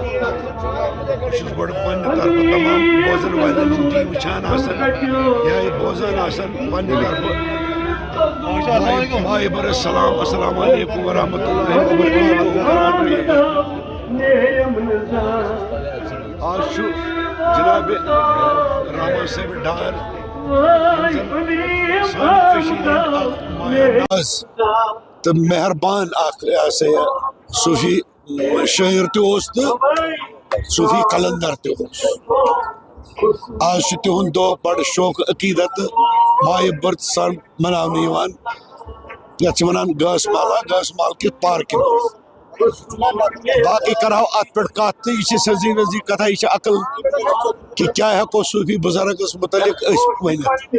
الرحیم بڑ پنہ طرف تمام بوزن والن ٹی وچان آسان یا بوزان آسان پنہ طرف بھائی بر السلام السلام علیکم ورحمۃ اللہ وبرکاتہ آج جناب رحمان صاحب ڈار تو مہربان صوفی شاعر تو صوفی قلندر آج تہد دہ بڑ شوق عقیدت ماہ برت سر منانے یتھ گاس مالا گاس مال کس پارکہ باقی کرو ات پہ کت تو یہ سزی وزی کتھا یہ عقل کہ کیا ہیکو صوفی بزرگس متعلق ونت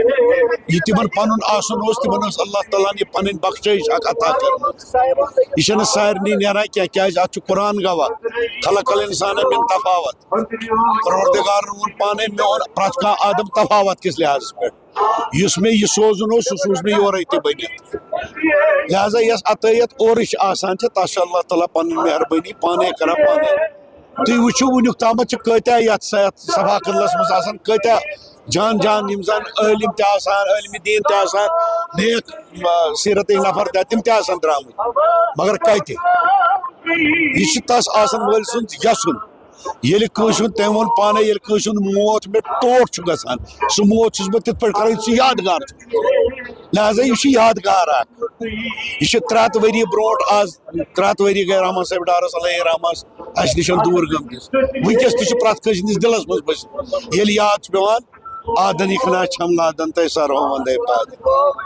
یہ تمن پن آسن تمن اللہ تعالیٰ یہ پن بخشش عطا کرمت یہ سارے نیران کی ات قرآن گواہ خلق الانسان من تفاوت پروردگار وون پانے مے پرت کھانا آدم تفاوت کس لحاظ پہ اس میں یہ سوزن سہ سوز مے یورے تہ بنت لہذا یس عطیت اورش آسان تس اللہ تعالیٰ پن مہربانی پانے کران پانے تھی وچو ونیک تامت کتیا یت صفا قدلس مز کتیا جان جان یم زن عالم عالم دین نیک سیرت نفر تم درامت مگر کت یہ تس آسان ول سند یسن یل کن تم وون پانے یل کن موت مے ٹوٹ گھان سہ موت بہت تت پہ کران سہ یادگار لہذا یہ یادگار یہ 3 وری برونٹ آز 3 وری گئی رحمان صاحب ڈارس علیہ رحمس اس نش دور گمتس ونکس تہ پرت کس دلس مز بس یل یاد پیوان آدن اخنا چھم لادن تے سر وندے پاد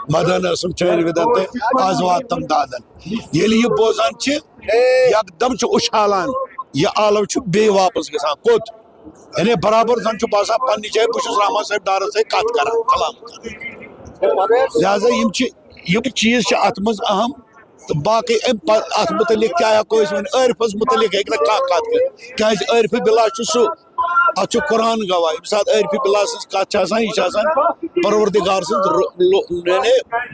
مدن اسم چین ودن تے آز وات تم دادن یل یہ بوزان چھ یکدم چھ اچھالان یہ عالم چھ بے واپس گژھان کوت یعنی برابر زن چھ باسان پنہ جائے بہت رحمان صاحب ڈارس ست کت کران کلام کران لہذا یم چیز ات مز اہم تو باقی ات متعلق کیا ہیکو عرفس متعلق ہیکہ کت کر عرف بلا سہ ات قرآن گواہ یم سات عرف بلا سن کت یہ پروردگار سن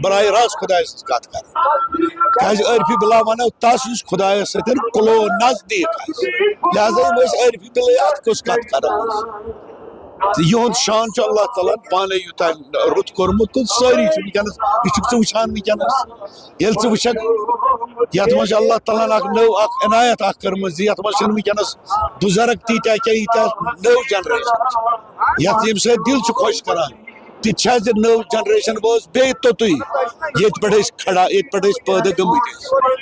براہ راست خدا سن کت کر عرف بلا ونو تس خدا ست کلو نزدیک لہذا عرف بلا ات کس کت کر یہ شان اللہ تعالیٰ پانے یوتہ رت کورمت تو ساری ونکس یہ وچان ونکس یل وچک یت مجھ اللہ تعالیٰ نو عنایت کرم یت مجھ ونکس بزرگ تیتیا کیا نو جنریشن یت یم سی دل خوش کران تہ نو جنریشن وز بی توتھی یہ پہ کھڑا یہ پہ پیدہ گمت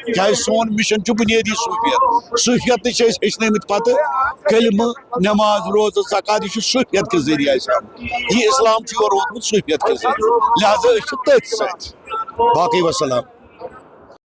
کیا سون مشن بنیادی صوفیت صوفیت تہ ہچنمت پتہ کلمہ نماز روزہ زکات یہ صوفیت کے ذریعہ یہ اسلام ووتمت صوفیت کے ذریعہ لہذا تھی ست باقی وسلام